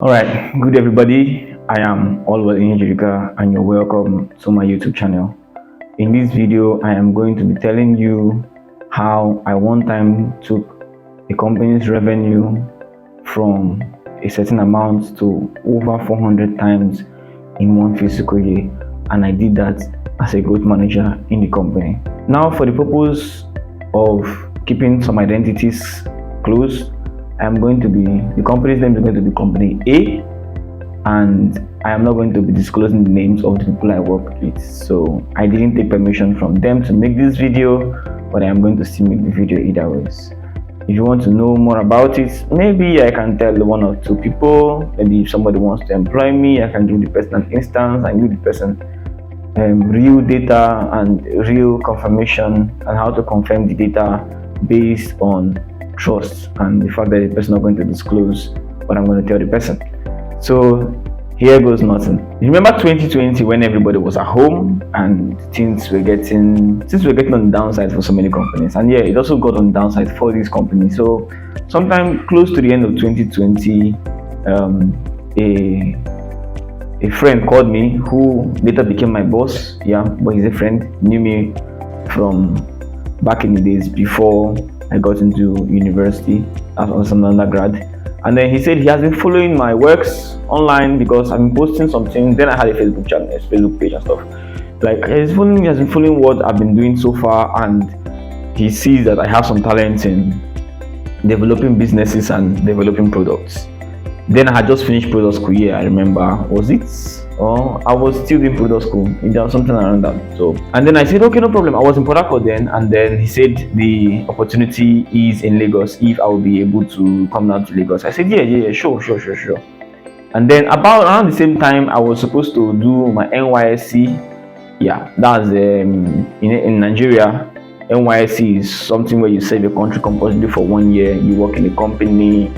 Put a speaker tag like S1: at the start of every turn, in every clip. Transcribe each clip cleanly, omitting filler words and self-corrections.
S1: All right, good everybody. I am Allwell Ihejirika and you're welcome to my YouTube channel. In this video, I am going to be telling you how I one time took a company's revenue from a certain amount to over 400 times in one fiscal year, and I did that as a growth manager in the company. Now, for the purpose of keeping some identities close, the company's name is going to be Company A, and I am not going to be disclosing the names of the people I work with. So I didn't take permission from them to make this video, but I am going to still make the video either ways. If you want to know more about it, maybe I can tell one or two people. Maybe if somebody wants to employ me, I can give the person an instance and give the person real data and real confirmation and how to confirm the data based on trust and the fact that the person is not going to disclose what I'm going to tell the person. So here goes nothing. You remember 2020 when everybody was at home and things were getting on the downside for so many companies, and yeah, it also got on the downside for these companies. So sometime close to the end of 2020, a friend called me who later became my boss. Yeah, but he's a friend, knew me from back in the days before I got into university as an undergrad. And then he said he has been following my works online because I've been posting something. Then I had a Facebook page and stuff. Like he has been following what I've been doing so far, and he sees that I have some talent in developing businesses and developing products. Then I had just finished product school year, I remember. Was it? Or I was still in product school. There was something around that. So, and then I said, okay, no problem. I was in Port Harcourt then, and then he said the opportunity is in Lagos if I will be able to come down to Lagos. I said, yeah, sure. And then around the same time, I was supposed to do my NYSC. Yeah, that's in Nigeria. NYSC is something where you serve your country compulsory for 1 year. You work in a company,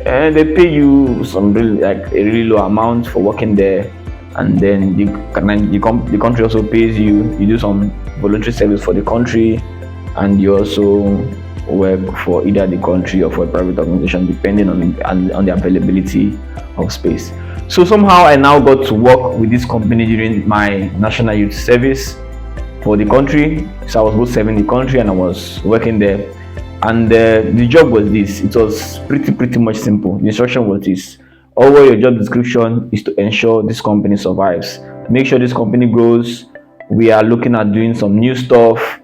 S1: and they pay you some a really low amount for working there, and then the country also pays you. You do some voluntary service for the country, and you also work for either the country or for a private organization depending on the availability of space. So somehow I now got to work with this company during my national youth service for the country. So I was both serving the country and I was working there. And the job was this. It was pretty much simple. The instruction was this: over your job description is to ensure this company survives, make sure this company grows. We are looking at doing some new stuff.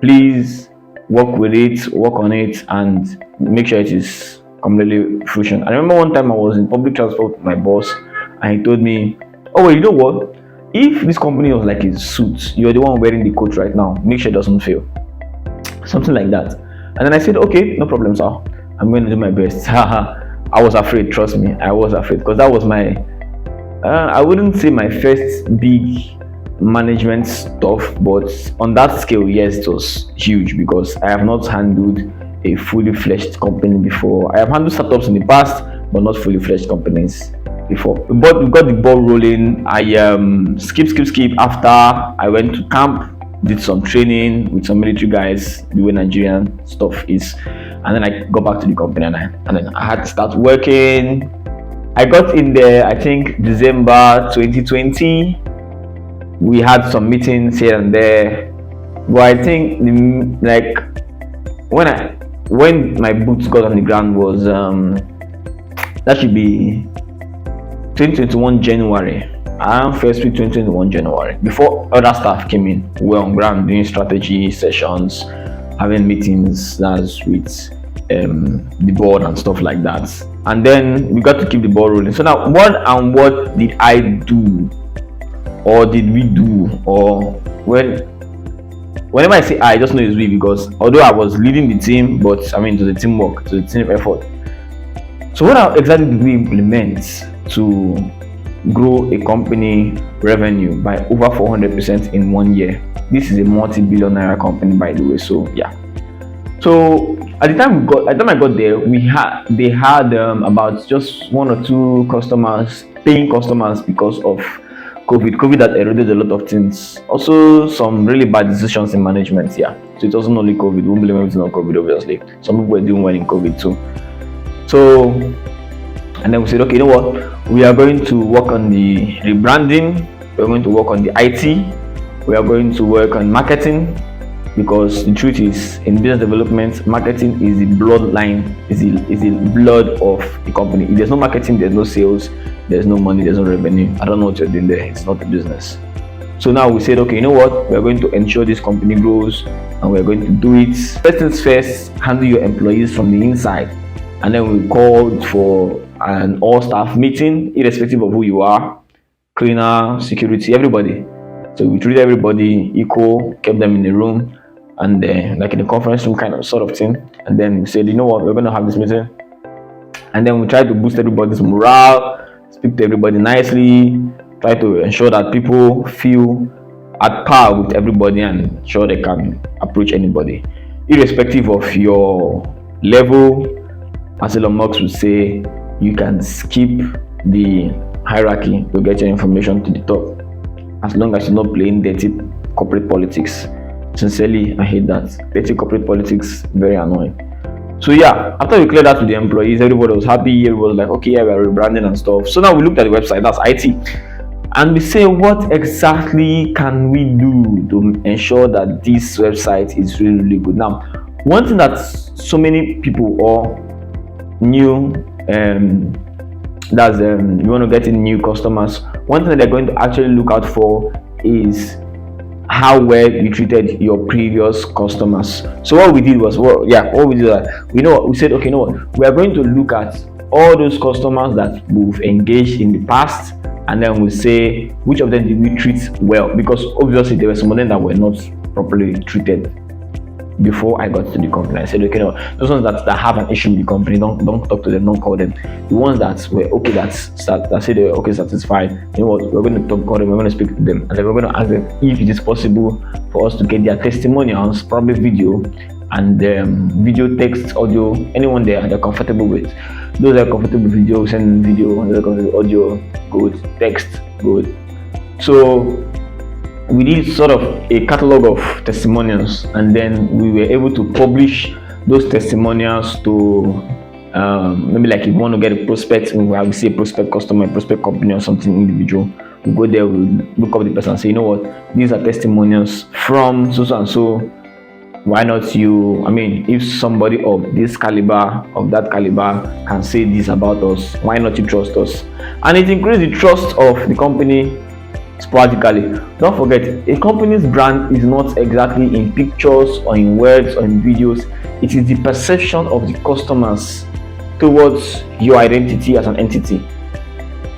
S1: Please work on it, and make sure it is completely fruition. I remember one time I was in public transport with my boss, and he told me, oh well, you know what, if this company was like a suit, you're the one wearing the coat right now, make sure it doesn't fail, something like that. And then I said, okay, no problem, sir. I'm going to do my best. I was afraid, trust me. I was afraid because that was I wouldn't say my first big management stuff, but on that scale, yes, it was huge because I have not handled a fully fledged company before. I have handled startups in the past, but not fully fledged companies before. But we got the ball rolling. I skip after I went to camp, did some training with some military guys, the way Nigerian stuff is, and then I got back to the company, and then I had to start working. I got in there, I think December 2020. We had some meetings here and there, but I think when my boots got on the ground was that should be 2021 January. Around first week 2021 January, before other staff came in. We were on ground doing strategy sessions, having meetings that's with the board and stuff like that. And then we got to keep the ball rolling. So now what did I do, or did we do, or whenever I say I just know it's we, because although I was leading the team, but I mean to the teamwork, to the team effort. So what exactly did we implement to grow a company revenue by over 400% in 1 year? This is a multi-billion naira company, by the way. So yeah. So at the time I got there, they had about just 1 or 2 customers, paying customers, because of COVID. COVID had eroded a lot of things. Also some really bad decisions in management. Yeah. So it wasn't only COVID. We won't blame everything on COVID, obviously. Some people were doing well in COVID too. So And then we said, okay, you know what? We are going to work on the rebranding. We're going to work on the IT. We are going to work on marketing, because the truth is, in business development, marketing is the bloodline, is the blood of the company. If there's no marketing, there's no sales, there's no money, there's no revenue. I don't know what you're doing there. It's not a business. So now we said, okay, you know what? We're going to ensure this company grows, and we're going to do it. First things first, handle your employees from the inside. And then we called for an all-staff meeting, irrespective of who you are, cleaner, security, everybody. So we treated everybody equal, kept them in the room, and like in a conference room kind of sort of thing. And then we said, you know what, we're going to have this meeting. And then we tried to boost everybody's morale, speak to everybody nicely, try to ensure that people feel at par with everybody and ensure they can approach anybody, irrespective of your level. As Elon Musk would say, you can skip the hierarchy to get your information to the top, as long as you're not playing dirty corporate politics. Sincerely, I hate that. Dirty corporate politics, very annoying. So yeah, after we cleared that to the employees, everybody was happy. Everybody was like, okay, yeah, we're rebranding and stuff. So now we looked at the website, that's IT, and we say, what exactly can we do to ensure that this website is really, really good? Now, one thing that so many people or new you want to get in new customers, one thing that they're going to actually look out for is how well you treated your previous customers. So what we did was, we said, okay, you know what, we are going to look at all those customers that we've engaged in the past, and then we say which of them did we treat well, because obviously there were some of them that were not properly treated before I got to the company. I said, okay, no, those ones that have an issue with the company, don't talk to them, don't call them. The ones that were okay, that said they were okay, satisfied, you know what, we're going to call them, we're going to speak to them, and then we're going to ask them if it is possible for us to get their testimonials, probably video, and video, text, audio, anyone they're comfortable with. Those are comfortable with video, send video, and those are comfortable with audio, good, text, good. So we did sort of a catalog of testimonials, and then we were able to publish those testimonials to maybe, like, if you want to get a prospect, we see a prospect customer, a prospect company, or something individual, we go there, we look up the person and say, you know what, these are testimonials from so and so. Why not you? I mean, if somebody of this caliber, of that caliber, can say this about us, why not you trust us? And it increases the trust of the company sporadically. Don't forget, a company's brand is not exactly in pictures or in words or in videos. It is the perception of the customers towards your identity as an entity.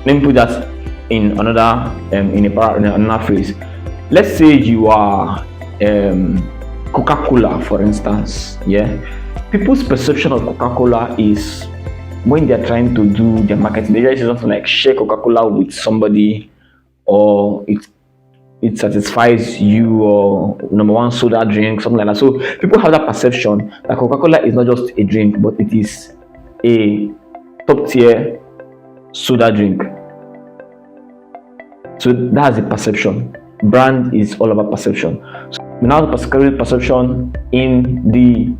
S1: Let me put that in another another phrase. Let's say you are Coca-Cola, for instance. Yeah, people's perception of Coca-Cola is, when they're trying to do their marketing, they just say something like share Coca-Cola with somebody, or it satisfies you, or number one soda drink, something like that. So people have that perception that Coca-Cola is not just a drink, but it is a top tier soda drink. So that's the perception. Brand is all about perception. So we now have the perception in the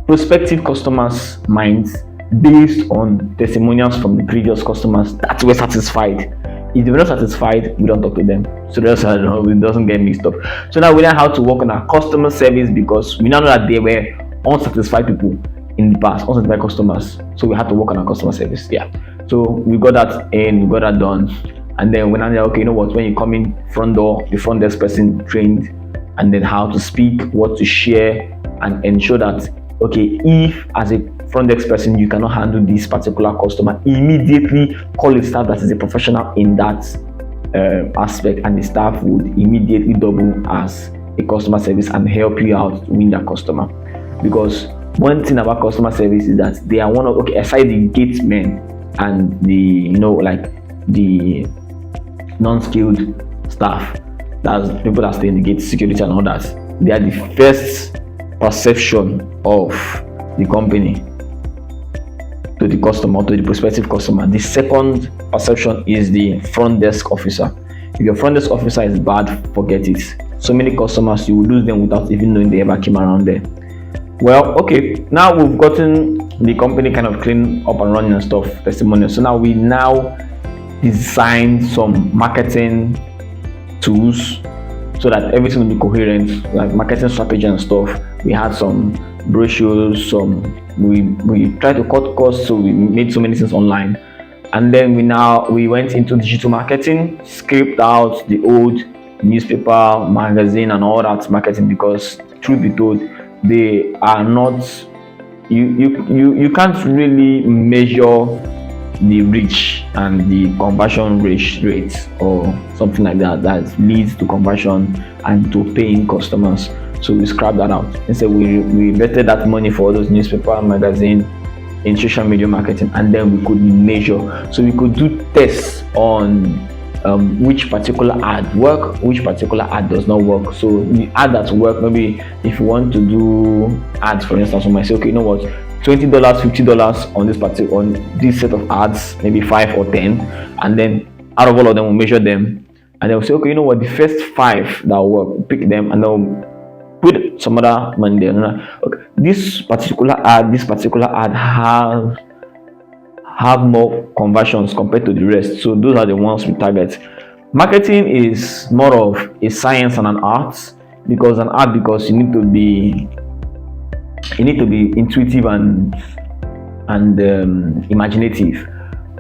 S1: prospective customers' minds based on testimonials from the previous customers that were satisfied. If they're not satisfied, we don't talk to them. So that's how it doesn't get mixed up. So now we know how to work on our customer service, because we now know that there were unsatisfied people in the past, unsatisfied customers. So we had to work on our customer service. Yeah. So we got that in, we got that done. And then when I'm like, okay, you know what, when you come in front door, the front desk person trained, and then how to speak, what to share, and ensure that, okay, if as a front desk person you cannot handle this particular customer, immediately call a staff that is a professional in that aspect, and the staff would immediately double as a customer service and help you out to win that customer. Because one thing about customer service is that they are one of, okay, aside the gate men and the, you know, like the non-skilled staff, that's people that stay in the gate, security and all that, they are the first perception of the company to the customer, to the prospective customer. The second perception is the front desk officer. If your front desk officer is bad, forget it. So many customers, you will lose them without even knowing they ever came around there. Well, okay, now we've gotten the company kind of clean up and running and stuff, testimonials. So now we design some marketing tools so that everything will be coherent, like marketing strategy and stuff. We had some brochures, we tried to cut costs, so we made so many things online. And then we went into digital marketing, scraped out the old newspaper, magazine, and all that marketing, because truth be told, they are not, you can't really measure the reach and the conversion rate or something like that leads to conversion and to paying customers. So we scrapped that out. Instead, we invested that money for those newspaper, magazine, in social media marketing, and then we could measure. So we could do tests on which particular ad work, which particular ad does not work. So the ad that work, maybe if you want to do ads, for instance, we might say, okay, you know what, $20, $50 on this set of ads, maybe 5 or 10, and then out of all of them we'll measure them, and then we'll say, okay, you know what, the first 5 that will work, pick them, and then we'll put some other money there. Okay, this particular ad have more conversions compared to the rest, so those are the ones we target. Marketing is more of a science and an art, because you need to be intuitive and imaginative,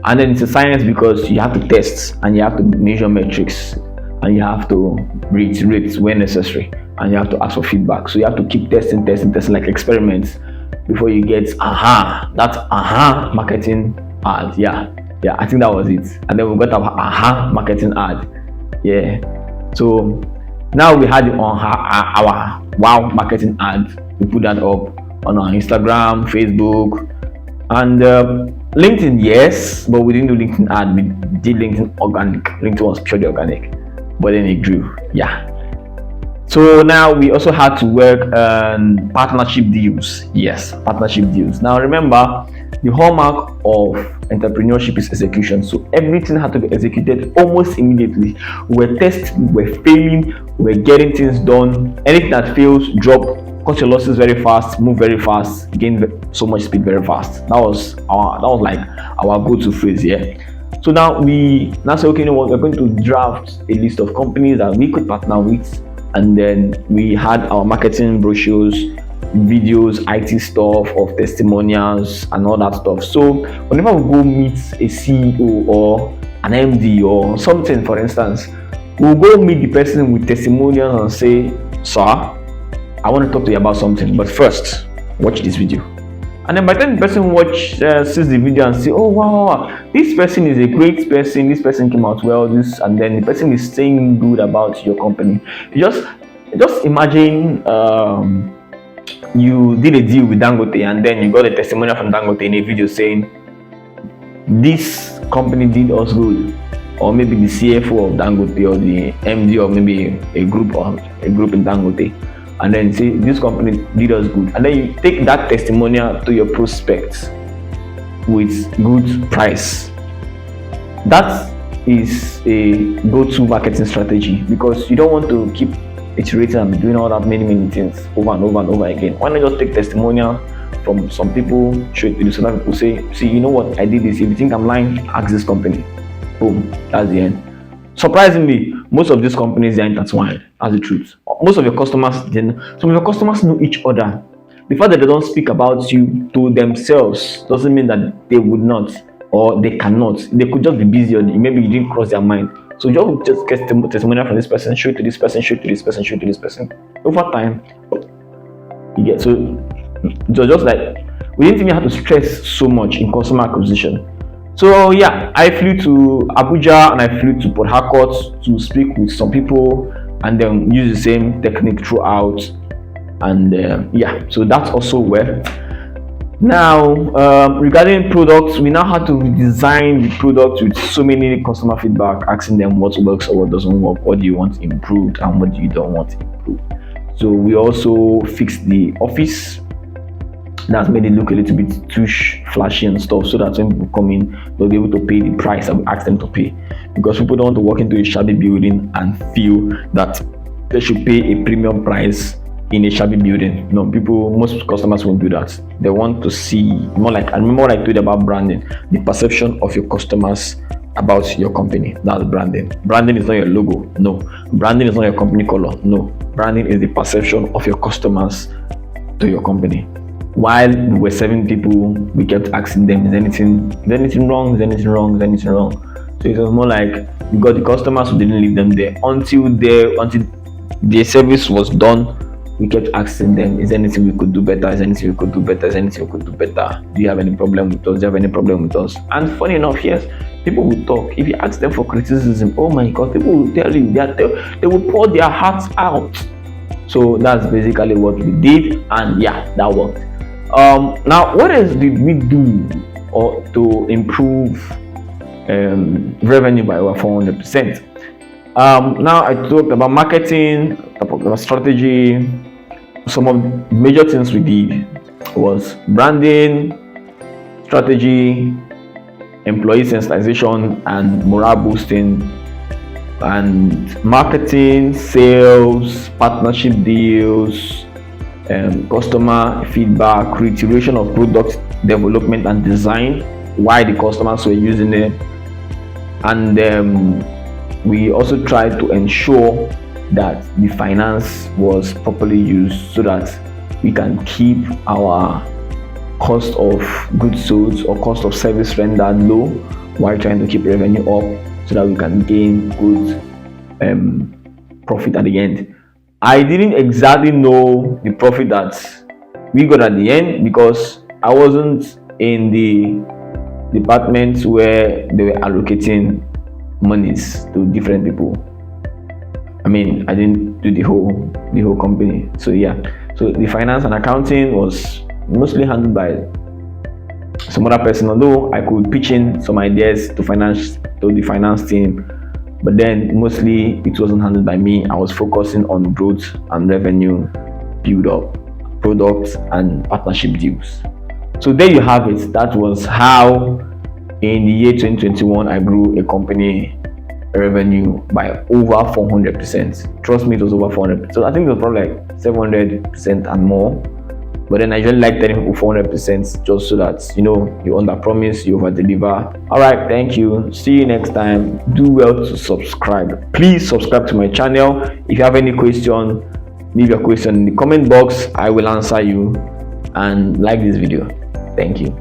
S1: and then it's a science because you have to test and you have to measure metrics and you have to reiterate when necessary, and you have to ask for feedback. So you have to keep testing like experiments before you get that marketing ad. Yeah, I think that was it. And then we got our marketing ad. Yeah, so now we had our wow marketing ad. We put that up on our Instagram, Facebook, and LinkedIn. Yes, but we didn't do LinkedIn ad. We did LinkedIn organic. LinkedIn was purely organic, but then it grew. Yeah. So now we also had to work on partnership deals. Yes, partnership deals. Now remember, the hallmark of entrepreneurship is execution. So everything had to be executed almost immediately. We're testing, we're failing, we're getting things done. Anything that fails, drop, cut your losses very fast, move very fast, gain so much speed very fast. That was like our go-to phrase. Yeah. So now we say, okay, you know what, we're going to draft a list of companies that we could partner with. And then we had our marketing brochures, videos, IT stuff of testimonials and all that stuff. So whenever we go meet a CEO or an MD or something, for instance, we'll go meet the person with testimonials and say, sir, I want to talk to you about something, but first watch this video. And then by the time the person sees the video and say, oh wow, this person is a great person, this person came out well, and then the person is saying good about your company. You just imagine you did a deal with Dangote, and then you got a testimonial from Dangote in a video saying this company did us good, or maybe the CFO of Dangote or the MD of maybe a group in Dangote, and then say this company did us good, and then you take that testimonial to your prospects with good price. That is a go-to marketing strategy, because you don't want to keep iterating and doing all that many things over and over again. Why not just take testimonial from some people, show it to the other people, say, see, you know what, I did this. If you think I'm lying, ask this company. Boom, that's the end. Surprisingly, most of these companies are intertwined. That's the truth. Most of your customers, some of your customers know each other. The fact that they don't speak about you to themselves doesn't mean that they would not or they cannot. They could just be busy, or maybe you didn't cross their mind. So you just get testimonial from this person, show it to this person, show it to this person, show it to this person. Over time, you get so just like we didn't even have to stress so much in customer acquisition. So yeah, I flew to Abuja and I flew to Port Harcourt to speak with some people and then use the same technique throughout. And yeah, so that's also where. Now, regarding products, we now had to redesign the product with so many customer feedback, asking them what works or what doesn't work, what do you want improved and what do you don't want improved. So we also fixed the office. That's made it look a little bit too flashy and stuff, so that when people come in, they'll be able to pay the price that we ask them to pay. Because people don't want to walk into a shabby building and feel that they should pay a premium price in a shabby building. No, most customers won't do that. They want to see more like, I remember what I told you about branding, the perception of your customers about your company. That's branding. Branding is not your logo. No. Branding is not your company color. No. Branding is the perception of your customers to your company. While we were serving people, we kept asking them, is anything wrong? Is anything wrong? Is anything wrong? So it was more like we got the customers who didn't leave them there until the service was done. We kept asking them, is there anything we could do better? Is there anything we could do better? Is there anything we could do better? Do you have any problem with us? Do you have any problem with us? And funny enough, yes, people will talk. If you ask them for criticism, oh my God, people will tell you, they will pour their hearts out. So that's basically what we did, and yeah, that worked. Now, what else did we do or to improve revenue by over 400%? Now I talked about marketing, about strategy. Some of the major things we did was branding, strategy, employee sensitization and morale boosting, and marketing, sales, partnership deals, customer feedback, reiteration of product development and design, why the customers were using it, and we also tried to ensure that the finance was properly used so that we can keep our cost of goods sold or cost of service rendered low while trying to keep revenue up so that we can gain good profit at the end. I didn't exactly know the profit that we got at the end because I wasn't in the department where they were allocating monies to different people. I mean, I didn't do the whole company. So yeah, so the finance and accounting was mostly handled by some other person, although I could pitch in some ideas to the finance team, but then mostly it wasn't handled by me. I was focusing on growth and revenue build up, products and partnership deals. So there you have it. That was how in the year 2021 I grew a company revenue by over 400%. Trust me, it was over 400%. So I think it was probably like 700% and more. But then I usually like telling people 400% just so that you under promise, you over deliver. Alright, thank you. See you next time. Do well to subscribe. Please subscribe to my channel. If you have any question, leave your question in the comment box. I will answer you, and like this video. Thank you.